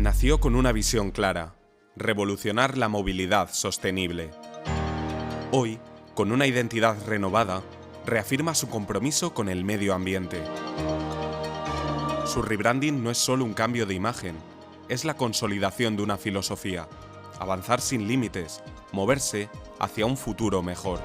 Nació con una visión clara: revolucionar la movilidad sostenible. Hoy, con una identidad renovada, reafirma su compromiso con el medio ambiente. Su rebranding no es solo un cambio de imagen, es la consolidación de una filosofía: avanzar sin límites, moverse hacia un futuro mejor.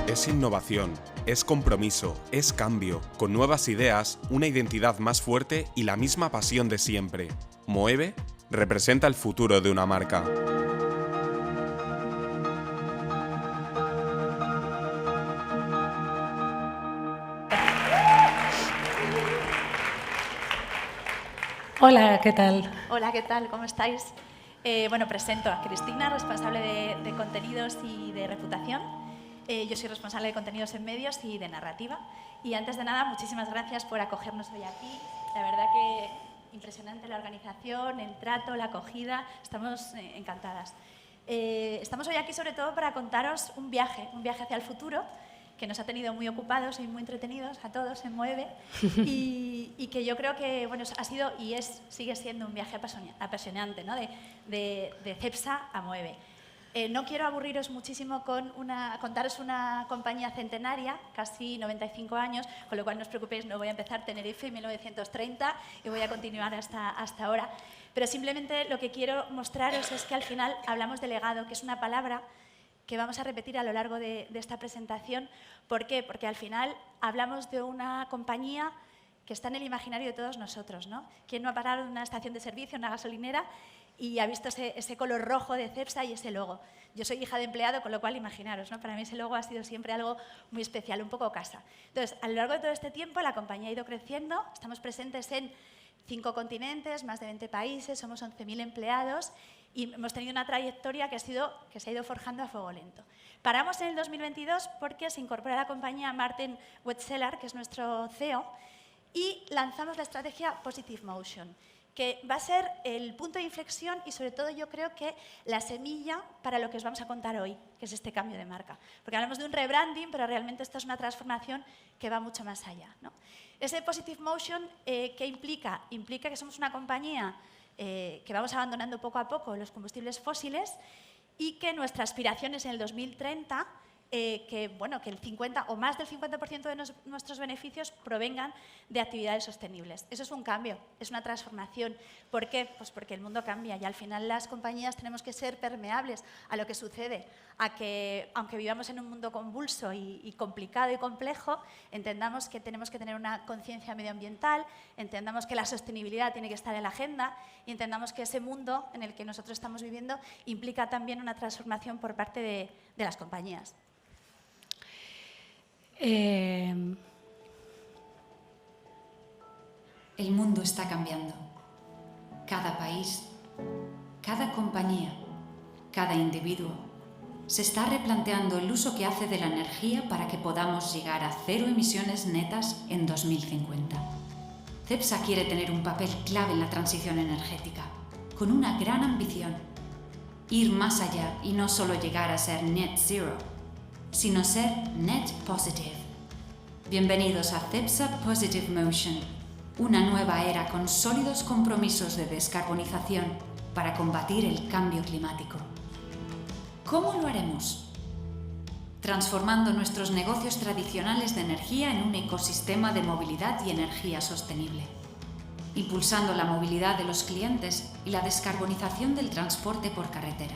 Es innovación, es compromiso, es cambio, con nuevas ideas, una identidad más fuerte y la misma pasión de siempre. Moeve representa el futuro de una marca. Hola, ¿qué tal? Hola, ¿qué tal? ¿Cómo estáis? Presento a Cristina, responsable de contenidos y de reputación. Yo soy responsable de contenidos en medios y de narrativa. Y antes de nada, muchísimas gracias por acogernos hoy aquí. La verdad que impresionante la organización, el trato, la acogida. Estamos encantadas. Estamos hoy aquí sobre todo para contaros un viaje hacia el futuro que nos ha tenido muy ocupados y muy entretenidos a todos en Mueve y que yo creo que ha sido y sigue siendo un viaje apasionante, ¿no? de Cepsa a Mueve. No quiero aburriros muchísimo con contaros una compañía centenaria, casi 95 años, con lo cual no os preocupéis, no voy a empezar Tenerife 1930 y voy a continuar hasta ahora. Pero simplemente lo que quiero mostraros es que al final hablamos de legado, que es una palabra que vamos a repetir a lo largo de esta presentación. ¿Por qué? Porque al final hablamos de una compañía que está en el imaginario de todos nosotros, ¿no? ¿Quién no ha parado en una estación de servicio, en una gasolinera, y ha visto ese color rojo de Cepsa y ese logo? Yo soy hija de empleado, con lo cual imaginaros, ¿no? Para mí ese logo ha sido siempre algo muy especial, un poco casa. Entonces, a lo largo de todo este tiempo la compañía ha ido creciendo, estamos presentes en 5 continentes, más de 20 países, somos 11.000 empleados y hemos tenido una trayectoria que se ha ido forjando a fuego lento. Paramos en el 2022 porque se incorpora a la compañía Martin Wetzeler, que es nuestro CEO, y lanzamos la estrategia Positive Motion, que va a ser el punto de inflexión y sobre todo yo creo que la semilla para lo que os vamos a contar hoy, que es este cambio de marca. Porque hablamos de un rebranding, pero realmente esto es una transformación que va mucho más allá, ¿no? Ese Positive Motion, ¿qué implica? Implica que somos una compañía que vamos abandonando poco a poco los combustibles fósiles y que nuestra aspiración es en el 2030 que el 50 o más del 50% de nuestros beneficios provengan de actividades sostenibles. Eso es un cambio, es una transformación. ¿Por qué? Pues porque el mundo cambia y al final las compañías tenemos que ser permeables a lo que sucede, a que aunque vivamos en un mundo convulso y complicado y complejo, entendamos que tenemos que tener una conciencia medioambiental, entendamos que la sostenibilidad tiene que estar en la agenda y entendamos que ese mundo en el que nosotros estamos viviendo implica también una transformación por parte de las compañías. El mundo está cambiando. Cada país, cada compañía, cada individuo se está replanteando el uso que hace de la energía para que podamos llegar a 0 emisiones netas en 2050. Cepsa quiere tener un papel clave en la transición energética, con una gran ambición: ir más allá y no solo llegar a ser net zero, sino ser net positive. Bienvenidos a Cepsa Positive Motion, una nueva era con sólidos compromisos de descarbonización para combatir el cambio climático. ¿Cómo lo haremos? Transformando nuestros negocios tradicionales de energía en un ecosistema de movilidad y energía sostenible, impulsando la movilidad de los clientes y la descarbonización del transporte por carretera,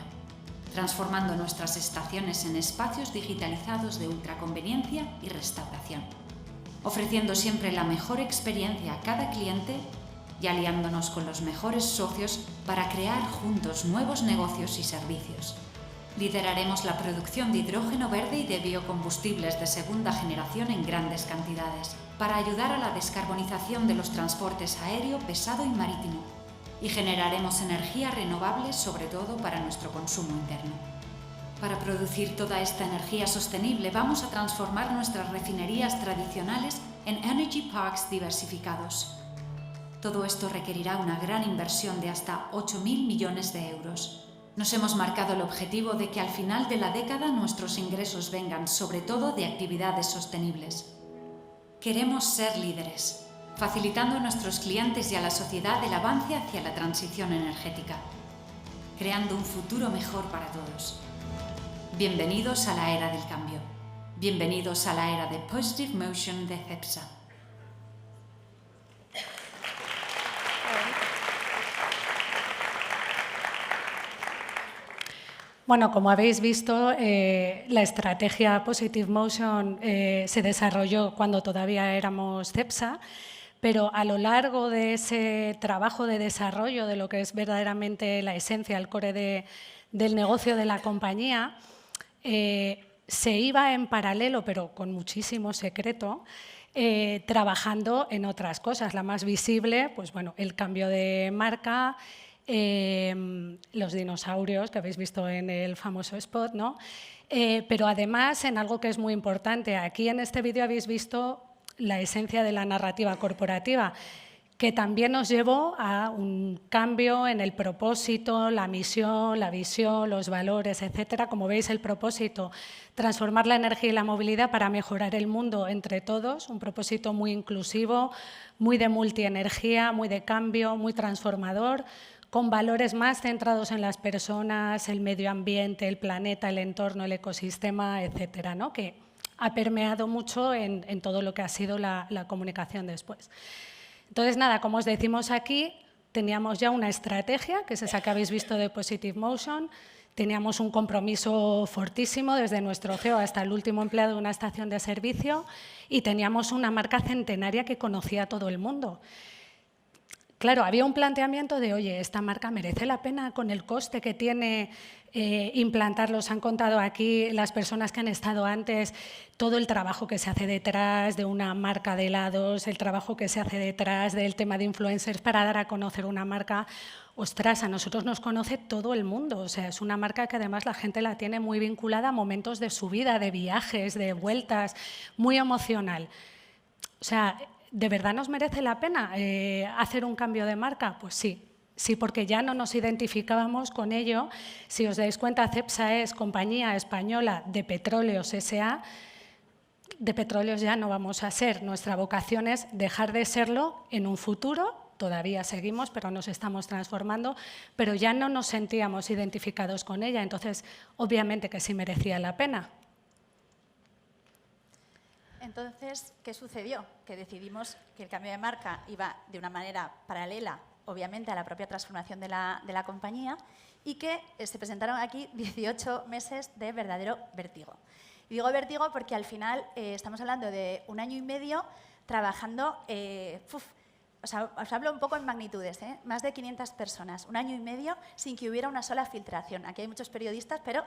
transformando nuestras estaciones en espacios digitalizados de ultraconveniencia y restauración, ofreciendo siempre la mejor experiencia a cada cliente y aliándonos con los mejores socios para crear juntos nuevos negocios y servicios. Lideraremos la producción de hidrógeno verde y de biocombustibles de segunda generación en grandes cantidades, para ayudar a la descarbonización de los transportes aéreo, pesado y marítimo. Y generaremos energía renovable, sobre todo para nuestro consumo interno. Para producir toda esta energía sostenible vamos a transformar nuestras refinerías tradicionales en Energy Parks diversificados. Todo esto requerirá una gran inversión de hasta 8.000 millones de euros. Nos hemos marcado el objetivo de que al final de la década nuestros ingresos vengan sobre todo de actividades sostenibles. Queremos ser líderes. facilitando a nuestros clientes y a la sociedad el avance hacia la transición energética, creando un futuro mejor para todos. Bienvenidos a la era del cambio. Bienvenidos a la era de Positive Motion de Cepsa. Bueno, como habéis visto, la estrategia Positive Motion se desarrolló cuando todavía éramos Cepsa, pero a lo largo de ese trabajo de desarrollo de lo que es verdaderamente la esencia, el core del negocio de la compañía, se iba en paralelo, pero con muchísimo secreto, trabajando en otras cosas. La más visible, pues bueno, el cambio de marca, los dinosaurios que habéis visto en el famoso spot, ¿no? Pero además en algo que es muy importante. Aquí en este vídeo habéis visto la esencia de la narrativa corporativa, que también nos llevó a un cambio en el propósito, la misión, la visión, los valores, etcétera. Como veis, el propósito, transformar la energía y la movilidad para mejorar el mundo entre todos, un propósito muy inclusivo, muy de multienergía, muy de cambio, muy transformador, con valores más centrados en las personas, el medio ambiente, el planeta, el entorno, el ecosistema, etcétera, ¿no? Que ha permeado mucho en todo lo que ha sido la comunicación después. Entonces, nada, como os decimos aquí, teníamos ya una estrategia, que es esa que habéis visto de Positive Motion, teníamos un compromiso fortísimo desde nuestro CEO hasta el último empleado de una estación de servicio y teníamos una marca centenaria que conocía a todo el mundo. Claro, había un planteamiento de, oye, esta marca merece la pena con el coste que tiene implantarlos. Han contado aquí las personas que han estado antes, todo el trabajo que se hace detrás de una marca de helados, el trabajo que se hace detrás del tema de influencers para dar a conocer una marca. Ostras, a nosotros nos conoce todo el mundo. O sea, es una marca que además la gente la tiene muy vinculada a momentos de su vida, de viajes, de vueltas, muy emocional. O sea, ¿de verdad nos merece la pena hacer un cambio de marca? Pues sí, sí, porque ya no nos identificábamos con ello. Si os dais cuenta, Cepsa es compañía española de petróleos S.A., de petróleos ya no vamos a ser. Nuestra vocación es dejar de serlo en un futuro. Todavía seguimos, pero nos estamos transformando, pero ya no nos sentíamos identificados con ella. Entonces, obviamente que sí merecía la pena. Entonces, ¿qué sucedió? Que decidimos que el cambio de marca iba de una manera paralela, obviamente, a la propia transformación de la compañía y que se presentaron aquí 18 meses de verdadero vértigo. Y digo vértigo porque al final estamos hablando de 1 año y medio trabajando, os hablo un poco en magnitudes, más de 500 personas, 1 año y medio sin que hubiera una sola filtración. Aquí hay muchos periodistas, pero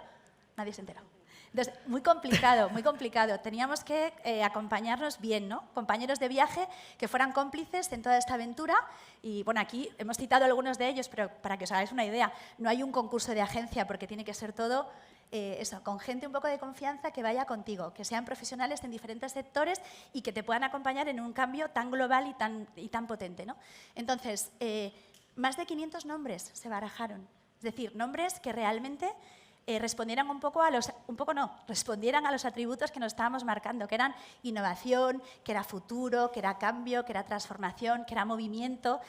nadie se enteró. Entonces, muy complicado, muy complicado. Teníamos que acompañarnos bien, ¿no? Compañeros de viaje que fueran cómplices en toda esta aventura. Y bueno, aquí hemos citado algunos de ellos, pero para que os hagáis una idea, no hay un concurso de agencia porque tiene que ser todo eso, con gente un poco de confianza que vaya contigo, que sean profesionales en diferentes sectores y que te puedan acompañar en un cambio tan global y tan potente, ¿no? Entonces, más de 500 nombres se barajaron. Es decir, nombres que realmente respondieran respondieran a los atributos que nos estábamos marcando, que eran innovación, que era futuro, que era cambio, que era transformación, que era movimiento.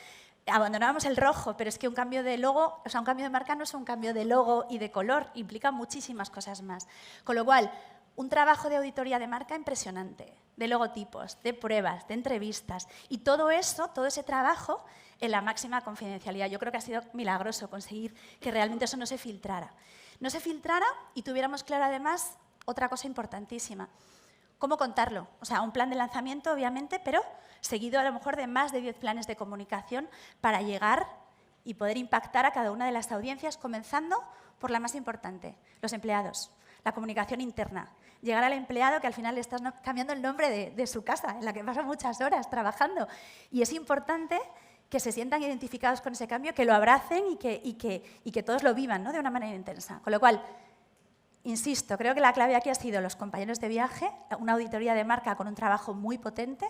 Abandonábamos el rojo, pero es que un cambio de logo, o sea, un cambio de marca no es un cambio de logo y de color, implica muchísimas cosas más. Con lo cual, un trabajo de auditoría de marca impresionante, de logotipos, de pruebas, de entrevistas, y todo eso, todo ese trabajo en la máxima confidencialidad. Yo creo que ha sido milagroso conseguir que realmente eso no se filtrara. No se filtrara y tuviéramos claro además otra cosa importantísima. ¿Cómo contarlo? O sea, un plan de lanzamiento, obviamente, pero seguido a lo mejor de más de 10 planes de comunicación para llegar y poder impactar a cada una de las audiencias, comenzando por la más importante, los empleados, la comunicación interna. Llegar al empleado que al final le estás cambiando el nombre de su casa, en la que pasa muchas horas trabajando. Y es importante que se sientan identificados con ese cambio, que lo abracen y que todos lo vivan, ¿no? De una manera intensa. Con lo cual, insisto, creo que la clave aquí ha sido los compañeros de viaje, una auditoría de marca con un trabajo muy potente,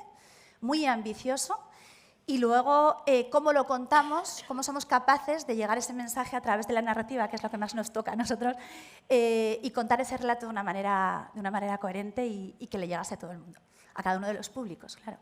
muy ambicioso, y luego cómo lo contamos, cómo somos capaces de llegar ese mensaje a través de la narrativa, que es lo que más nos toca a nosotros, y contar ese relato de una manera coherente y que le llegase a todo el mundo, a cada uno de los públicos, claro.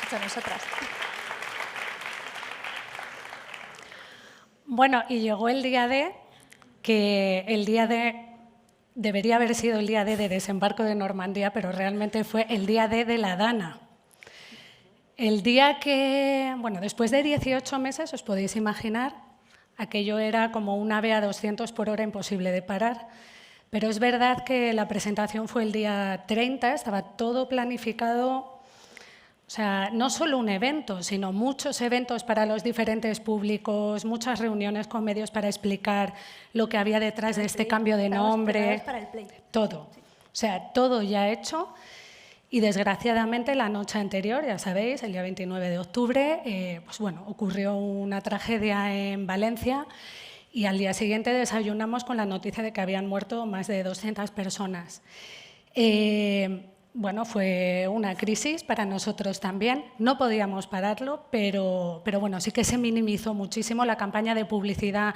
hecho nosotras. Bueno, y llegó el día D, que el día D debería haber sido el día D de desembarco de Normandía, pero realmente fue el día D de la Dana. El día que, bueno, después de 18 meses, os podéis imaginar, aquello era como un ave a 200 por hora imposible de parar. Pero es verdad que la presentación fue el día 30, estaba todo planificado. O sea, no solo un evento, sino muchos eventos para los diferentes públicos, muchas reuniones con medios para explicar lo que había detrás de este cambio de nombre, todo. O sea, todo ya hecho. Y desgraciadamente la noche anterior, ya sabéis, el día 29 de octubre, pues bueno, ocurrió una tragedia en Valencia y al día siguiente desayunamos con la noticia de que habían muerto más de 200 personas. Bueno, fue una crisis para nosotros también. No podíamos pararlo, pero bueno, sí que se minimizó muchísimo. La campaña de publicidad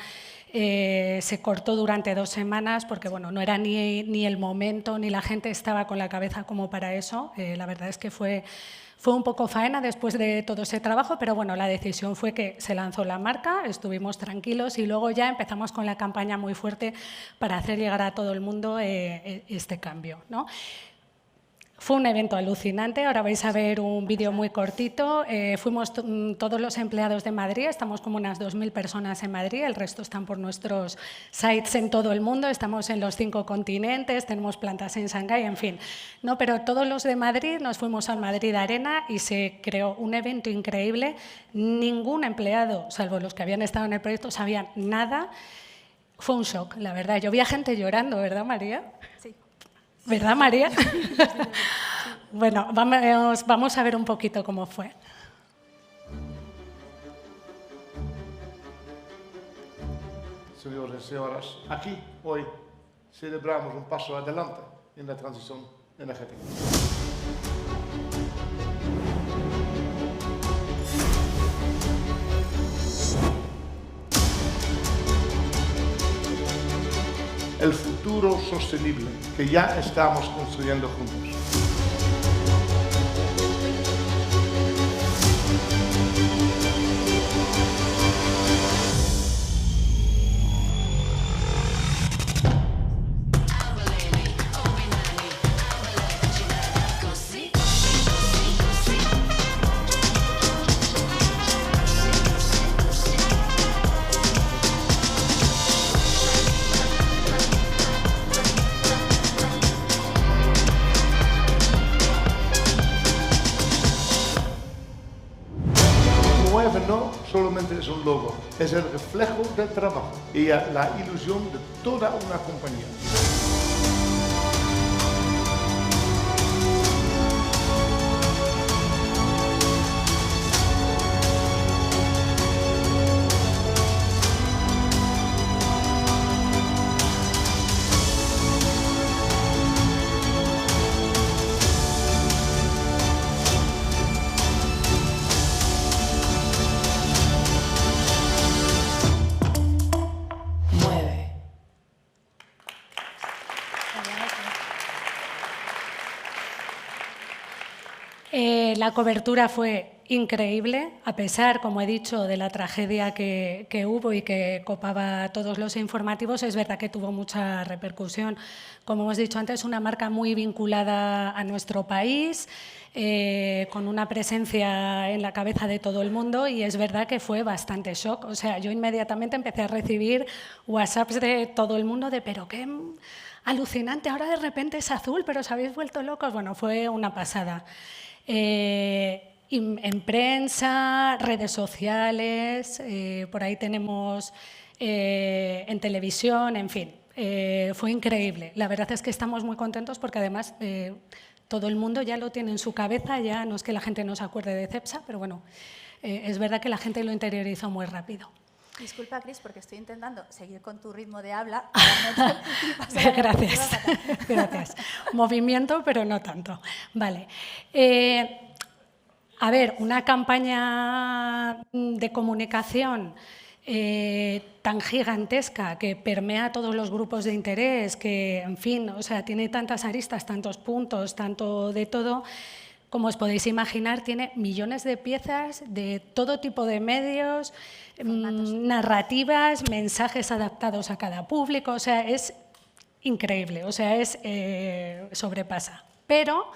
se cortó durante 2 semanas porque bueno, no era ni el momento, ni la gente estaba con la cabeza como para eso. La verdad es que fue un poco faena después de todo ese trabajo, pero bueno, la decisión fue que se lanzó la marca, estuvimos tranquilos y luego ya empezamos con la campaña muy fuerte para hacer llegar a todo el mundo este cambio, ¿no? Fue un evento alucinante, ahora vais a ver un vídeo muy cortito. Fuimos todos los empleados de Madrid, estamos como unas 2.000 personas en Madrid, el resto están por nuestros sites en todo el mundo, estamos en los 5 continentes, tenemos plantas en Shanghái, en fin. No, pero todos los de Madrid nos fuimos al Madrid Arena y se creó un evento increíble. Ningún empleado, salvo los que habían estado en el proyecto, sabían nada. Fue un shock, la verdad. Yo vi a gente llorando, ¿verdad, María? Sí. ¿Verdad, María? Bueno, vamos a ver un poquito cómo fue. Señores y señoras, aquí hoy celebramos un paso adelante en la transición energética. El futuro sostenible que ya estamos construyendo juntos. No solamente es un logo, es el reflejo del trabajo y la ilusión de toda una compañía. La cobertura fue increíble, a pesar, como he dicho, de la tragedia que hubo y que copaba todos los informativos. Es verdad que tuvo mucha repercusión. Como hemos dicho antes, una marca muy vinculada a nuestro país, con una presencia en la cabeza de todo el mundo, y es verdad que fue bastante shock. O sea, yo inmediatamente empecé a recibir WhatsApps de todo el mundo de «pero qué alucinante, ahora de repente es azul, pero os habéis vuelto locos». Bueno, fue una pasada. En prensa, redes sociales, por ahí tenemos en televisión, en fin, fue increíble. La verdad es que estamos muy contentos porque además todo el mundo ya lo tiene en su cabeza, ya no es que la gente no se acuerde de CEPSA, pero bueno, es verdad que la gente lo interiorizó muy rápido. Disculpa, Cris, porque estoy intentando seguir con tu ritmo de habla. Gracias, gracias. Movimiento, pero no tanto. Vale. A ver, una campaña de comunicación tan gigantesca que permea todos los grupos de interés, que, en fin, o sea, tiene tantas aristas, tantos puntos, tanto de todo. como os podéis imaginar, tiene millones de piezas de todo tipo de medios, narrativas, mensajes adaptados a cada público, o sea, es increíble, o sea, sobrepasa. Pero,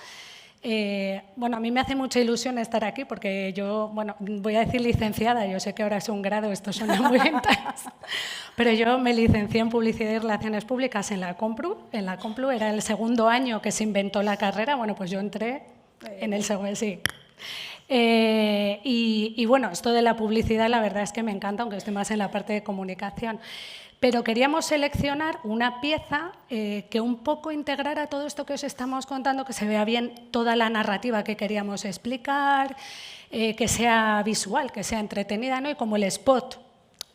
bueno, a mí me hace mucha ilusión estar aquí porque yo, bueno, voy a decir licenciada, yo sé que ahora es un grado, esto suena muy vintage, pero yo me licencié en Publicidad y Relaciones Públicas en la Complu, era el segundo año que se inventó la carrera, bueno, pues yo entré en el segundo, sí. Y bueno, esto de la publicidad la verdad es que me encanta, aunque estoy más en la parte de comunicación. Pero queríamos seleccionar una pieza que un poco integrara todo esto que os estamos contando, que se vea bien toda la narrativa que queríamos explicar, que sea visual, que sea entretenida, ¿no? Y como el spot.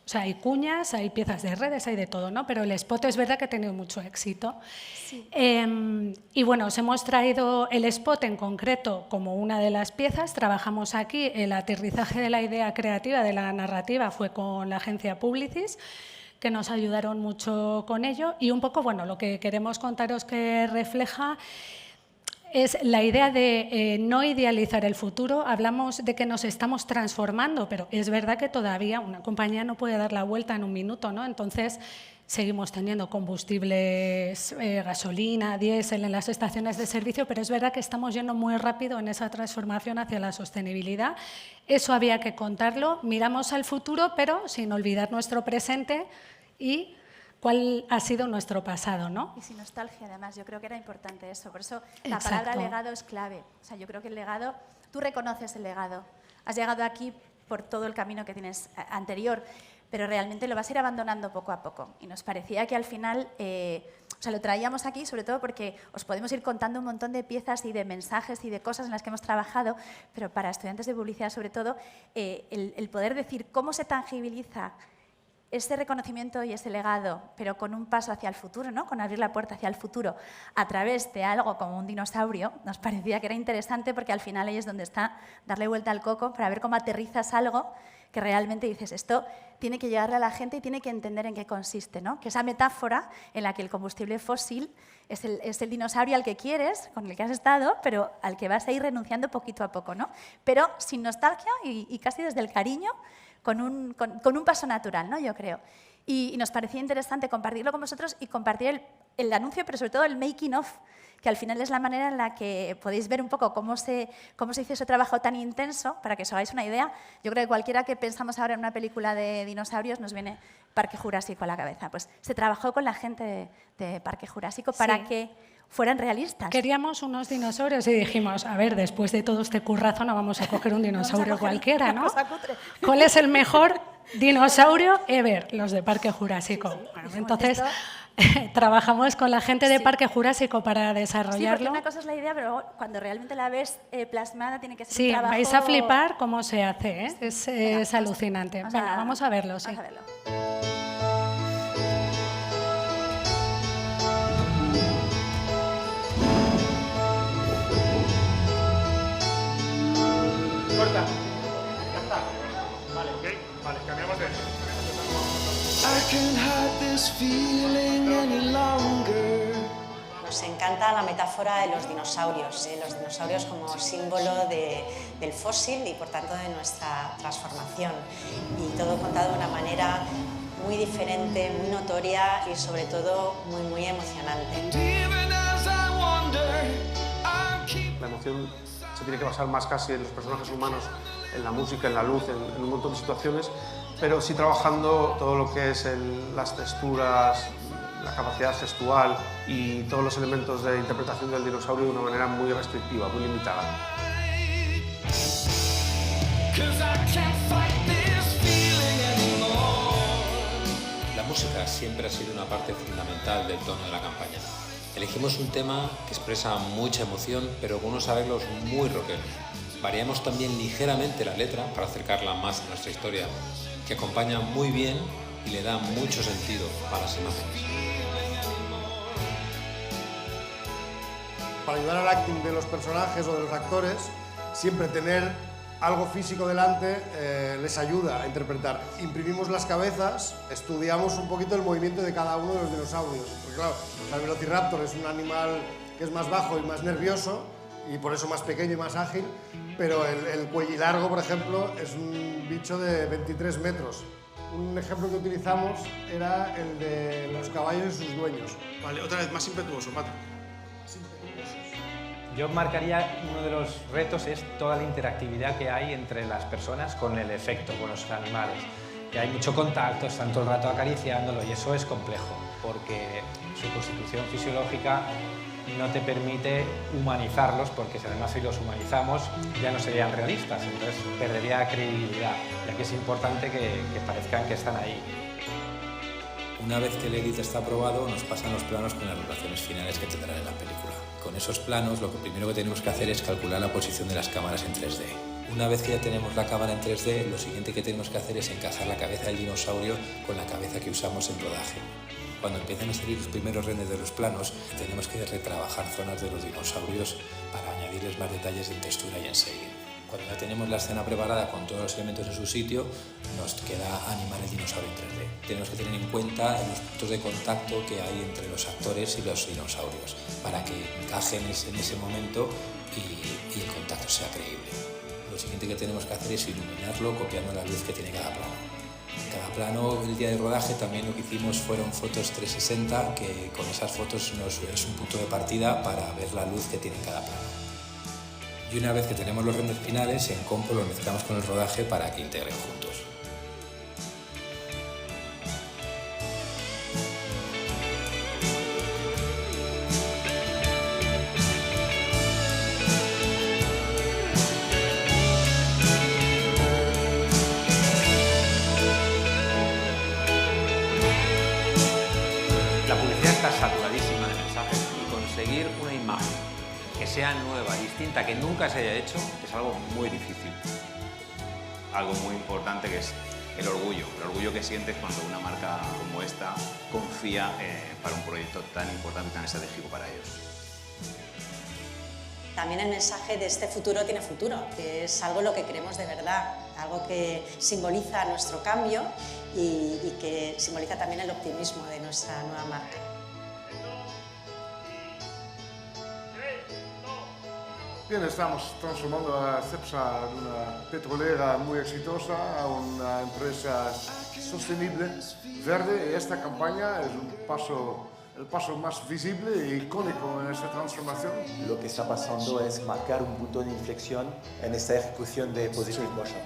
O sea, hay cuñas, hay piezas de redes, hay de todo, ¿no? Pero el spot es verdad que ha tenido mucho éxito. Sí. Y bueno, os hemos traído el spot en concreto como una de las piezas. Trabajamos aquí, el aterrizaje de la idea creativa de la narrativa fue con la agencia Publicis, que nos ayudaron mucho con ello. Y un poco, bueno, lo que queremos contaros que refleja es la idea de no idealizar el futuro. Hablamos de que nos estamos transformando, pero es verdad que todavía una compañía no puede dar la vuelta en un minuto, ¿no? Entonces, seguimos teniendo combustibles, gasolina, diésel en las estaciones de servicio, pero es verdad que estamos yendo muy rápido en esa transformación hacia la sostenibilidad. Eso había que contarlo. Miramos al futuro, pero sin olvidar nuestro presente y cuál ha sido nuestro pasado, ¿no? Y sin nostalgia, además, yo creo que era importante eso. Por eso la palabra legado es clave. O sea, yo creo que el legado, tú reconoces el legado. Has llegado aquí por todo el camino que tienes anterior, pero realmente lo vas a ir abandonando poco a poco. Y nos parecía que al final, o sea, lo traíamos aquí sobre todo porque os podemos ir contando un montón de piezas y de mensajes y de cosas en las que hemos trabajado, pero para estudiantes de publicidad sobre todo, el poder decir cómo se tangibiliza ese reconocimiento y ese legado, pero con un paso hacia el futuro, ¿no? Con abrir la puerta hacia el futuro a través de algo como un dinosaurio, nos parecía que era interesante porque al final ahí es donde está darle vuelta al coco para ver cómo aterrizas algo que realmente dices, esto tiene que llegarle a la gente y tiene que entender en qué consiste, ¿no? Que esa metáfora en la que el combustible fósil es el dinosaurio al que quieres, con el que has estado, pero al que vas a ir renunciando poquito a poco, ¿no? Pero sin nostalgia y casi desde el cariño, con un paso natural, ¿no? Yo creo. Y nos parecía interesante compartirlo con vosotros y compartir el anuncio, pero sobre todo el making of, que al final es la manera en la que podéis ver un poco cómo se hizo ese trabajo tan intenso, para que os hagáis una idea. Yo creo que cualquiera que pensamos ahora en una película de dinosaurios nos viene Parque Jurásico a la cabeza. Pues se trabajó con la gente de Parque Jurásico para que fueran realistas. Queríamos unos dinosaurios y dijimos, a ver, después de todo este currazo no vamos a coger un dinosaurio cualquiera, ¿no? ¿Cuál es el mejor dinosaurio ever? Los de Parque Jurásico. Sí, sí. Bueno, entonces, trabajamos con la gente de Parque Jurásico para desarrollarlo. Sí, porque una cosa es la idea, pero cuando realmente la ves plasmada tiene que ser un trabajo... Sí, vais a flipar cómo se hace, ¿eh? Es alucinante. Venga, vamos a verlo, sí. Vamos a verlo. Corta. Ya está. Vale, ok. Vale, cambiamos de... Nos encanta la metáfora de los dinosaurios como símbolo del fósil y por tanto de nuestra transformación. Y todo contado de una manera muy diferente, muy notoria y sobre todo muy emocionante. La emoción se tiene que basar más casi en los personajes humanos, en la música, en la luz, en un montón de situaciones, pero sí trabajando todo lo que es las texturas, la capacidad gestual y todos los elementos de interpretación del dinosaurio de una manera muy restrictiva, muy limitada. La música siempre ha sido una parte fundamental del tono de la campaña. Elegimos un tema que expresa mucha emoción, pero con unos arreglos muy rockeros. Variamos también ligeramente la letra para acercarla más a nuestra historia, que acompaña muy bien y le da mucho sentido a las imágenes. Para ayudar al acting de los personajes o de los actores, siempre tener algo físico delante les ayuda a interpretar. Imprimimos las cabezas, estudiamos un poquito el movimiento de cada uno de los dinosaurios. Porque claro, el velociraptor es un animal que es más bajo y más nervioso, y por eso más pequeño y más ágil, pero el cuellilargo, por ejemplo, es un bicho de 23 metros. Un ejemplo que utilizamos era el de los caballos y sus dueños. Vale, otra vez, más impetuoso, Patrick. Yo marcaría uno de los retos es toda la interactividad que hay entre las personas con el efecto, con los animales. Que hay mucho contacto, están todo el rato acariciándolo y eso es complejo, porque su constitución fisiológica no te permite humanizarlos, porque si además si los humanizamos ya no serían realistas, entonces perdería credibilidad, ya que es importante que parezcan que están ahí. Una vez que el edit está aprobado, nos pasan los planos con las relaciones finales que tendrán en la película. Con esos planos, lo primero que tenemos que hacer es calcular la posición de las cámaras en 3D. Una vez que ya tenemos la cámara en 3D, lo siguiente que tenemos que hacer es encajar la cabeza del dinosaurio con la cabeza que usamos en rodaje. Cuando empiezan a salir los primeros renders de los planos, tenemos que retrabajar zonas de los dinosaurios para añadirles más detalles en textura y en shading. Cuando ya tenemos la escena preparada con todos los elementos en su sitio, nos queda animar el dinosaurio en 3D. Tenemos que tener en cuenta los puntos de contacto que hay entre los actores y los dinosaurios para que encajen en ese momento y el contacto sea creíble. Lo siguiente que tenemos que hacer es iluminarlo copiando la luz que tiene cada plano. En cada plano, el día de rodaje, también lo que hicimos fueron fotos 360, que con esas fotos es un punto de partida para ver la luz que tiene cada plano. Y una vez que tenemos los renders finales, en Compo lo mezclamos con el rodaje para que integren juntos. La publicidad está saturadísima de mensajes y conseguir una imagen que sea nueva, distinta, que nunca se haya hecho, es algo muy difícil. Algo muy importante que es el orgullo que sientes cuando una marca como esta confía para un proyecto tan importante y tan estratégico para ellos. También el mensaje de este futuro tiene futuro, que es algo lo que queremos de verdad, algo que simboliza nuestro cambio y que simboliza también el optimismo de nuestra nueva marca. Bien, estamos transformando a Cepsa de una petrolera muy exitosa a una empresa sostenible, verde, y esta campaña es el paso más visible e icónico en esta transformación. Lo que está pasando es marcar un punto de inflexión en esta ejecución de Positive Motion.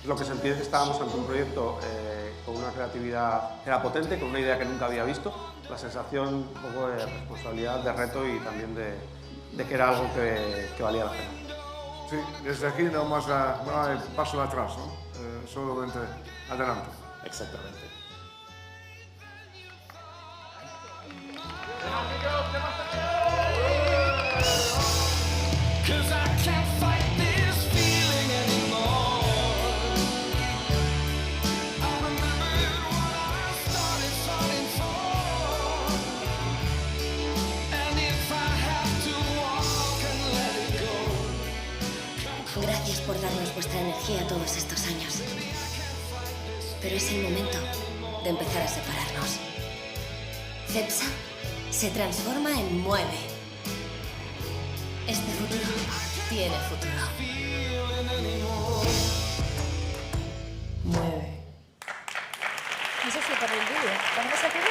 Lo que sentí es que estábamos ante un proyecto con una creatividad que era potente, con una idea que nunca había visto, la sensación un poco de responsabilidad, de reto y también de que era algo que valía la pena. Sí, desde aquí no hay paso atrás, ¿no? Solamente adelante. Exactamente. Gracias por darnos vuestra energía todos estos años. Pero es el momento de empezar a separarnos. Cepsa se transforma en Mueve. Este futuro tiene futuro. Mueve. Eso es súper el vídeo. ¿Ponemos el vídeo?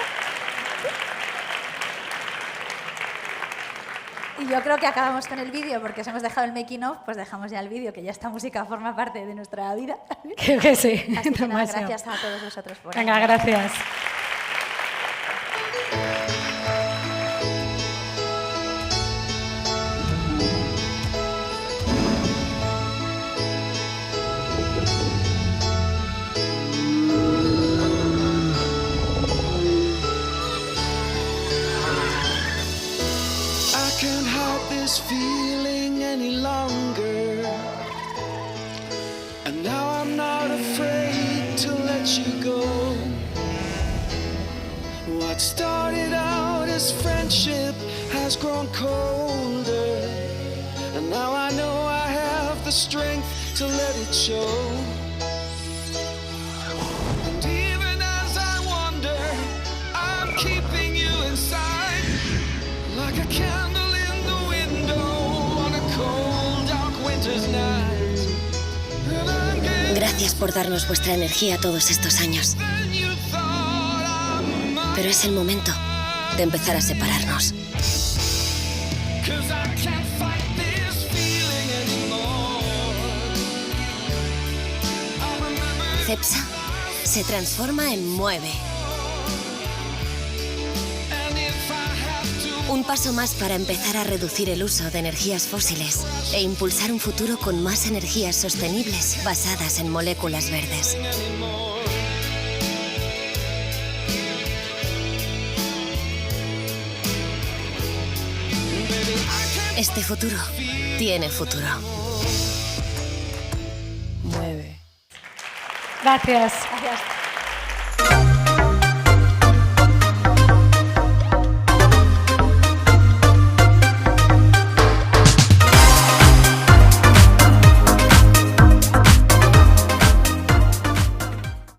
Y yo creo que acabamos con el vídeo porque os hemos dejado el making of, pues dejamos ya el vídeo, que ya esta música forma parte de nuestra vida. Creo que sí. Así que nada, gracias a todos vosotros por Venga, gracias. Feeling any longer, and now I'm not afraid to let you go. What started out as friendship has grown colder, and now I know I have the strength to let it show. And even as I wonder Gracias por darnos vuestra energía todos estos años. Pero es el momento de empezar a separarnos. Cepsa se transforma en Mueve. Un paso más para empezar a reducir el uso de energías fósiles e impulsar un futuro con más energías sostenibles basadas en moléculas verdes. Este futuro tiene futuro. Mueve. Gracias. Gracias.